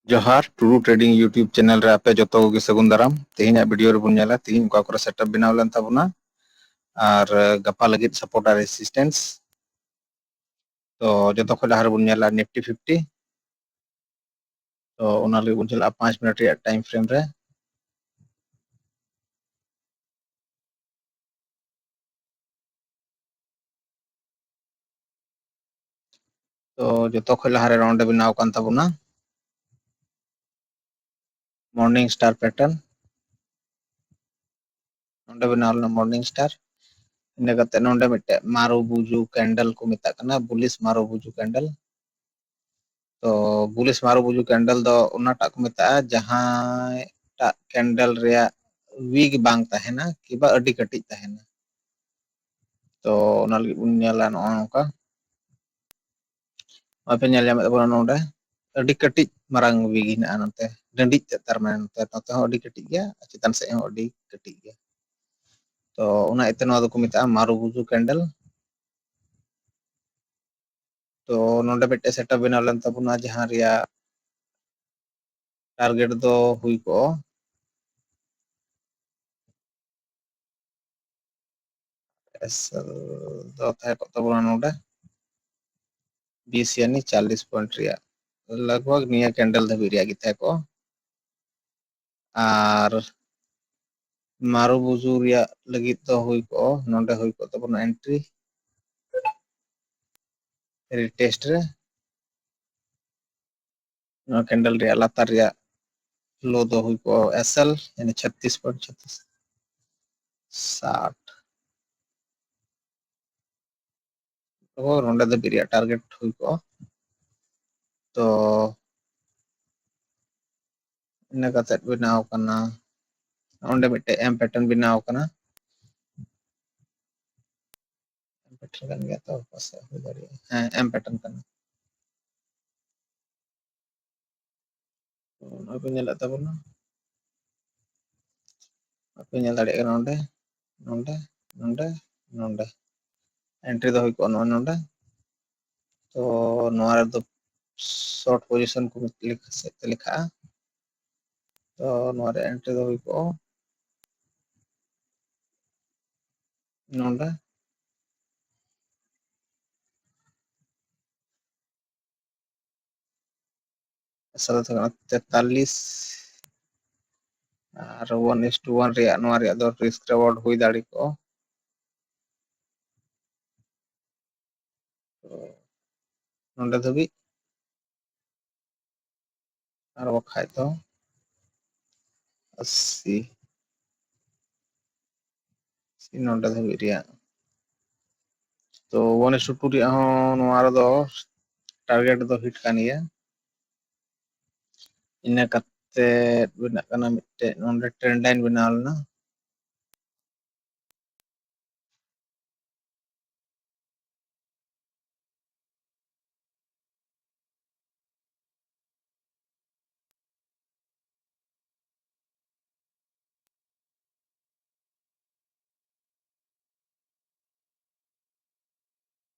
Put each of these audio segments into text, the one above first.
जोहार Tudu trading YouTube channel रे आपे जतो गे सगुन दाराम तेहिना वीडियो रे बुन नेला तेहिन का करे सेटअप बनाव लेन ताबुना और गपा लगित सपोर्ट और रेसिस्टेंस तो जतो खो लहार बुन नेला निफ्टी 50 तो ओना लगे बुन चला 5 मिनट रे टाइम फ्रेम रे तो जतो खो लहार राउंड बनाव कान ताबुना मॉर्निंग स्टार पैटर्न नोंडे बनाव लेना मॉर्निंग स्टार इन कते नोंडे मिटे मारो बुजू कैंडल को मेता कना बुलिस मारो बुजू कैंडल तो बुलिस मारो बुजू कैंडल दो उनाटा को मेता जहां टा कैंडल रे वीक बांग तहना किबा अडी कटिज तहना तो ओना लगी बुन नेला नोका आपे नेल जामे ताबुना नोंडे अडी कटिज मारांग वीग हिना नते डंडिज ते तार माने नते हो अडी कटिज गया चितान से हो अडी कटिज गया तो ओना एते नो दो को मेता मारो बुजू कैंडल तो नोंडे बेटे सेटअप बनाव लेन ताबुना जहां रिया टारगेट दो हुई को एसएल दो थाय को ताबुना नोंडे 20 यानी 40 पॉइंट रिया लगभग निया कैंडल धबी रिया गिथे को और मारो बुजू रिया लगित तो हुई को नोंडे हुई को ताबुना एंट्री टेस्ट रे नो कैंडल रिया लातार रिया लो दो हुई को एसएल यानी 36.36 60 तो नोंडे धबी रिया टारगेट हुई को तो इन कते बनाव कना ओंडे मिटे एम पैटर्न बनाव कना एम पैटर्न kan गया तो पासे हो दाड़ी हां एम पैटर्न कना तो ना पे नेला ताबुना आपे नेल दाड़ी कना ओंडे नोंडे नोंडे नोंडे एंट्री दो हुई को नोंडे तो नोआ रे दो शॉर्ट पोजीशन को लिखा तो नोआ रे एंट्री दो हुई को नोंडे ऐसा तो 43 और 1:1 रिया नोआ रिया दो रिस्क रिवॉर्ड हुई दाड़ी को तो नोंडे धबी और बखाय तो 80 नोंडे धबी रिया तो 1:2 रिया हो नोआ रे दो टारगेट दो हिट कान गया इन कते बना कना मिटे नोंडे ट्रेंड लाइन बनाव लेना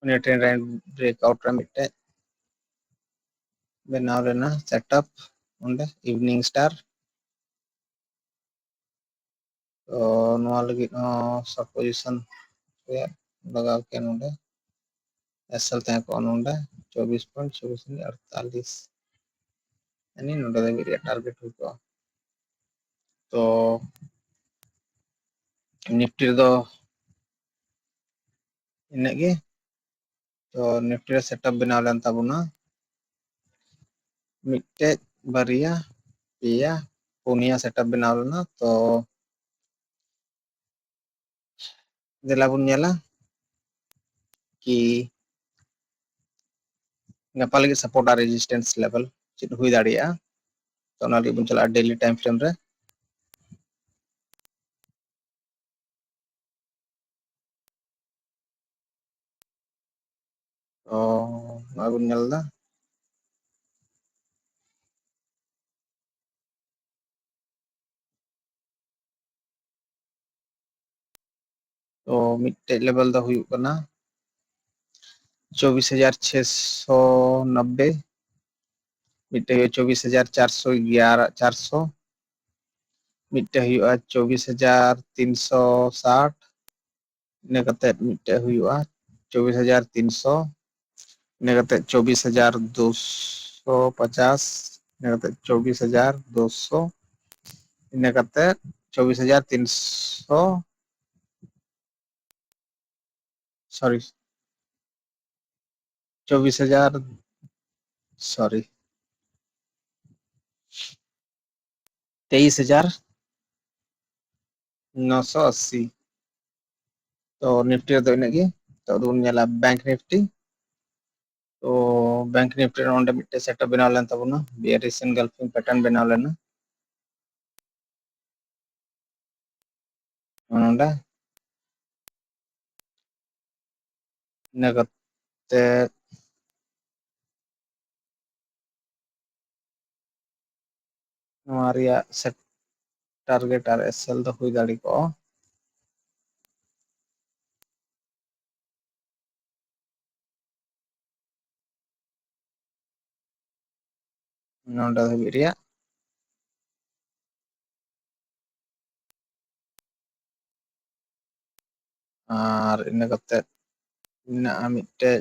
उन्हें ट्रेंड लाइन ब्रेकआउट रे मिटे बनाव लेना सेटअप ओंडे इवनिंग स्टार तो नोआ लगी शॉर्ट पोजीशन रे लगाव के नोंडे एसएल तय को नोंडे 24.24 यानी नोंडे दे रिया टारगेट हुई को तो निफ्टी दो इनगे तो निफ्टी रे सेटअप बनाव लेन ताबुना मिटे बारिया पिया पुनिया सेटअप बनाव लेना तो देला बुन नेला कि गपा लगी सपोर्ट और रेजिस्टेंस लेवल चित हुई दाड़िया तो ओना लगी बुन चला डेली टाइम फ्रेम रे तो ना बुन नेलदा तो मिटे लेवल दो हुई कना 24,690 मिट्टे 24,411 मिट्टे 24,360 इन्ना कते मिट्टे 24,300 इन्ना कते 24,250 इन्ना कते 24,200 इन्ना कते 24,300 सॉरी 24,000 सॉरी 23,980 तो निफ्टी रे इन्ना गे तो दोन नेला बैंक निफ्टी तो बैंक निफ्टी रे मिट्टे सेटअप बनाव लेन तबना बेयरिश एंगल्फिंग पैटर्न बनाव लेना नोंडे इन्ना कते नोआ रिया सेट टारगेट और एसएल दो हुई दाड़ी को नोंडे धाबी रिया और इन्ना कते इन्ना मिट्टे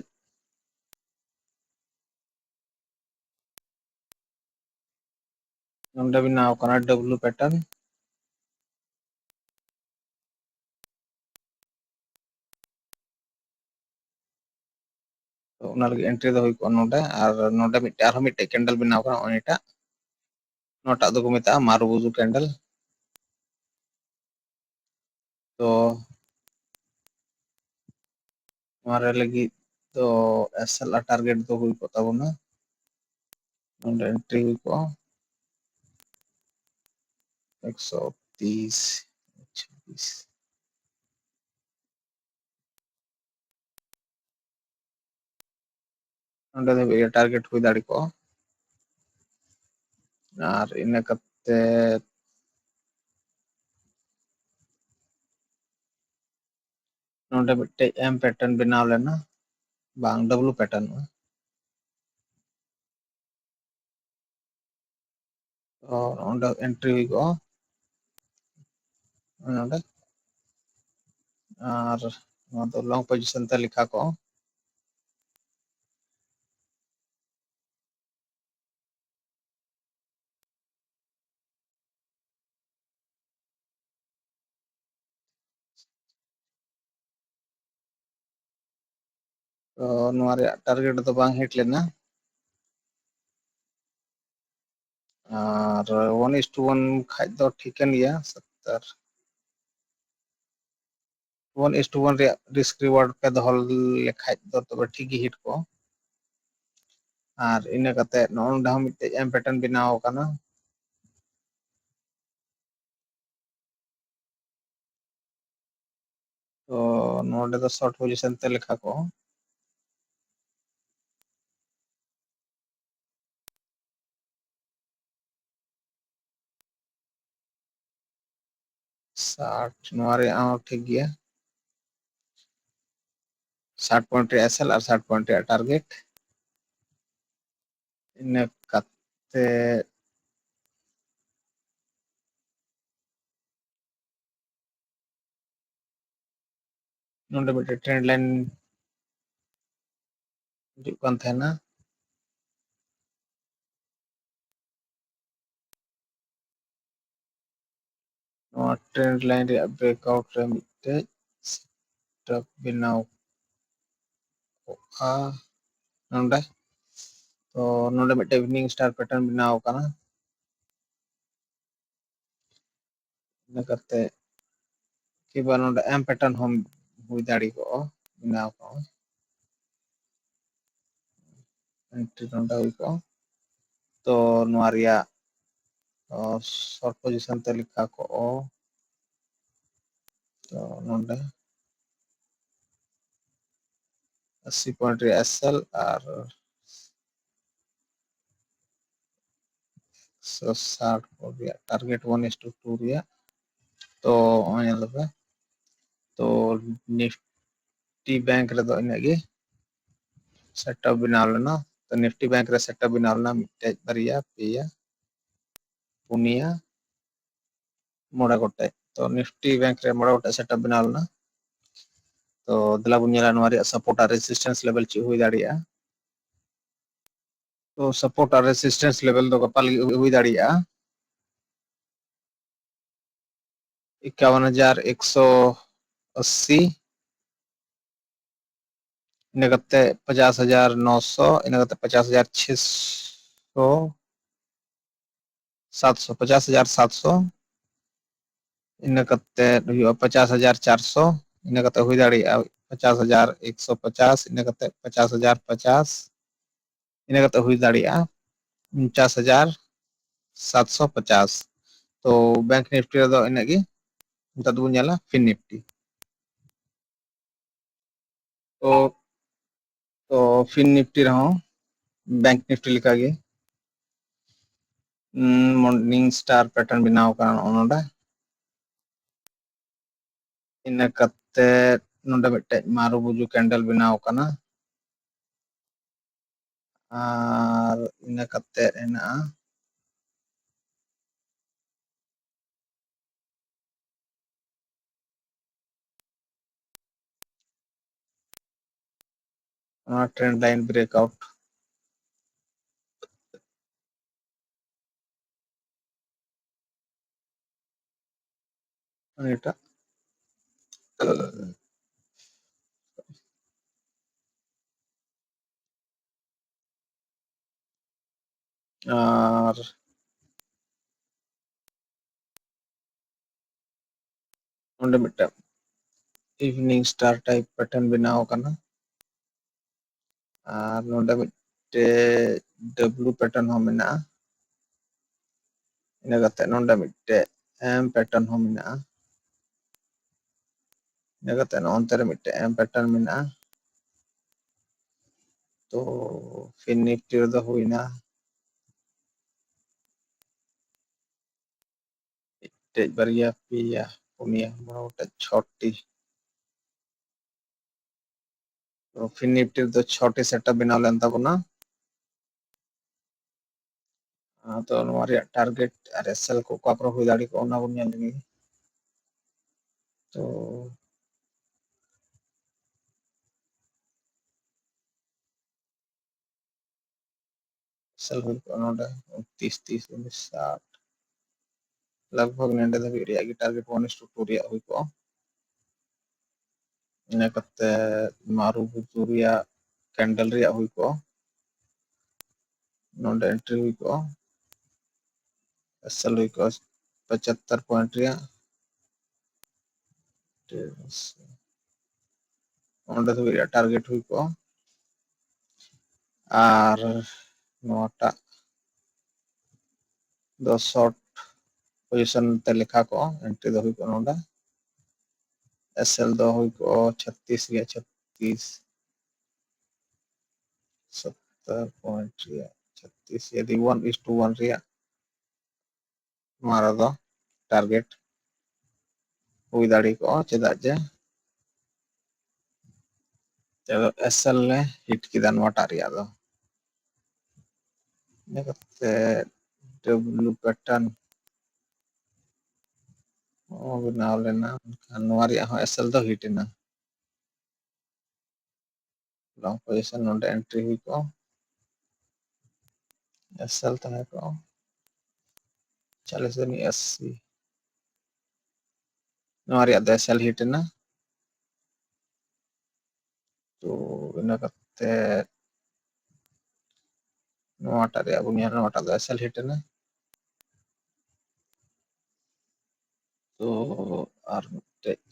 नोंडे बनाव कना डब्ल्यू पैटर्न तो उना लगे एंट्री दो हुई को नोंडे और नोंडे मिट्टे आरो मिट्टे कैंडल बनाव कना ओनिटा नोटा दो को मेता मारुबुजु कैंडल तो हमारे लगी तो एसएल टारगेट दो हुई को तबना नोंडे एंट्री हुई को 130 26 नोंडे धाबी टारगेट हुई दाड़ी को और इन्ना कते नोंडे मिट्टे एम पैटर्न बनाव लेना बांग डब्ल्यू पैटर्न और ओंडे एंट्री हुई को नोंडे और नोआ दो लॉन्ग पोजीशन ते लिखा को तो नोआ रे टारगेट तो बांग हिट लेना और 1:1 खाज दो ठीकन गया 70 1:1 रे रिस्क रिवार्ड पे दो लेखाज दो तबे ठीक ही हिट को और इन्ना कते नोंडे हम मिट्टे एम पैटर्न बनाव कना तो नोंडे दो शॉर्ट पोजीशन ते लिखा को 60 नोआ रे ठीक गया 60 पॉइंट रे एसएल और 60 पॉइंट रे टारगेट इन्ना कते नोंडे मिट्टे ट्रेंड लाइन हिजुग कान थाना नोआ ट्रेंड लाइन रे ब्रेकआउट रे मिट्टे सेटअप बनाव को नोंडे तो नोंडे मिट्टे विनिंग स्टार पैटर्न बनाव कना इन्ना कते कि बा नोंडे एम पैटर्न हम हुई दाड़ी को बनाव को एंट्री नोंडे हुई को तो नोआ रिया शॉर्ट पोजीशन ते लिखा को तो नोंडे 80 पॉइंट रे एसएल और 160 पॉइंट रे टारगेट 1:2 रे तो ओने लगे तो निफ्टी बैंक रे दो इन्ना गे सेटअप बनाव लेना तो निफ्टी बैंक रे सेटअप बनावना मिट्टे बारिया पेया पुनिया मोड़ा गोटे तो निफ्टी बैंक रे मोड़ा गोटे सेटअप बनावना तो दला बुनिया नवारी सपोर्ट और रेजिस्टेंस लेवल ची हुई दाड़िया तो सपोर्ट और रेजिस्टेंस लेवल दो गपाल हुई दाड़िया 51,180 इन कते 50,900 इन कते 50,600 700 50,700 इन कते 50,400 इन कते हुई दाड़िया 50,150 इन कते 50,050 इन कते हुई दाड़िया 49,750 तो बैंक निफ्टी रे दो इनगी नता दो ñala फिन निफ्टी तो फिन निफ्टी रहो बैंक निफ्टी लिखा गे मॉर्निंग स्टार पैटर्न बनाव कारण ओनोडा इन कते नोडे मिटे मारू बुजू कैंडल बनाव kana और इन कते एना ट्रेंड लाइन ब्रेकआउट एटा और नोडे मिटे इवनिंग स्टार टाइप पैटर्न बनाव kana और नोडे मिटे डब्ल्यू पैटर्न हो मेना इन कते नोडे मिटे एम पैटर्न हो मेना इन कते नोंते रे मिटे एम पैटर्न मेना तो फिन निफ्टी रे दो हुईना मिटे बारिया पेया पुनिया मोटा छोटी तो फिन निफ्टी रे दो छोटी सेटअप बनाव लेन ताबोना तो नवारी टारगेट और एसएल को कापर हुई दाड़ी को ओना बुन ñel लगी तो एसएल हुई को नोडे 30 30 19 60 लगभग नेंडे धाबी रिया की टारगेट 1:2 रिया हुई को इन कते मारू बुजू रिया कैंडल रिया हुई को नोडे एंट्री हुई को एसएल हुई को 75 पॉइंट रिया ओंडे धाबी रिया टारगेट हुई को और नोटा दो शॉर्ट पोजीशन ते लिखा को एंट्री दो हुई को नोडे एसएल दो हुई को 36 रिया 36 70 पॉइंट रिया 36 यदि 1:1 रिया मारा दो टारगेट हुई दाड़ी को चेदा जे चलो एसएल ने हिट किदा नोटा रिया दो ने कते डब्ल्यू पैटर्न ओ बनाव लेना नवारी हो एसएल दो हिट ना लॉन्ग पोजीशन नोडे एंट्री हुई को एसएल तने को 40,80 नवारी दो एसएल हिट ना तो इन कते नोटा रिया बुनिया नोटा दो एसएल हिट ना तो और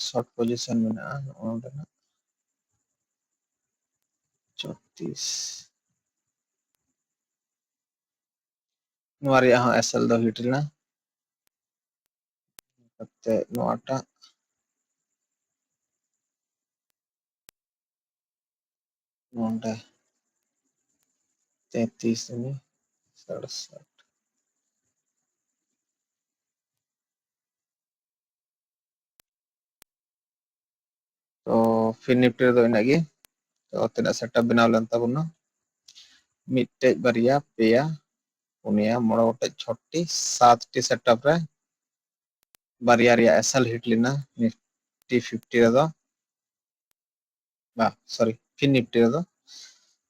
शॉर्ट पोजीशन में ना ओंडे ना 34 नवारी हो एसएल दो हिट ना कते नोटा नोंडे 33 में 67 तो फिर निफ्टी दो इनागी तो तना सेटअप बनाव लेन ताबोना मिट्टे बारिया पेया पुनिया मोड़ा गोटे छटी 7टी सेटअप रे बारिया रिया एसएल हिट लेना निफ्टी 50 रे दो बा सॉरी फिन निफ्टी रे दो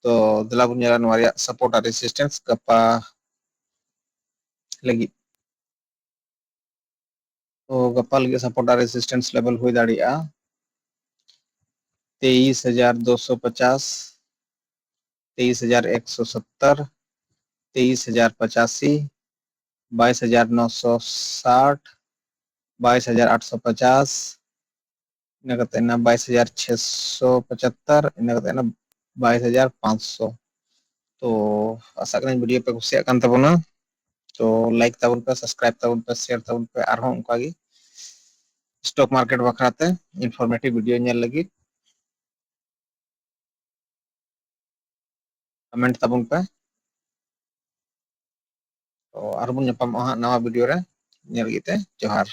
तो दला बुनिया नवारिया सपोर्ट और रेजिस्टेंस गप्पा लगी तो गप्पा लगी सपोर्ट और रेजिस्टेंस लेवल हुई दाड़िया 23,250 23,170 23,085 22,960 22,850 ina kate na 22,675 ina kate na 22,500 तो आशा करें वीडियो पे कुछ kan tabona तो लाइक ताबन पे सब्सक्राइब ताबन पे शेयर ताबन पे आर उनका गी स्टॉक मार्केट बखराते इनफॉर्मेटिव वीडियो नेल लगी कमेंट ताबन पे तो आर बुन नवा वीडियो रे नेल गिते जोहार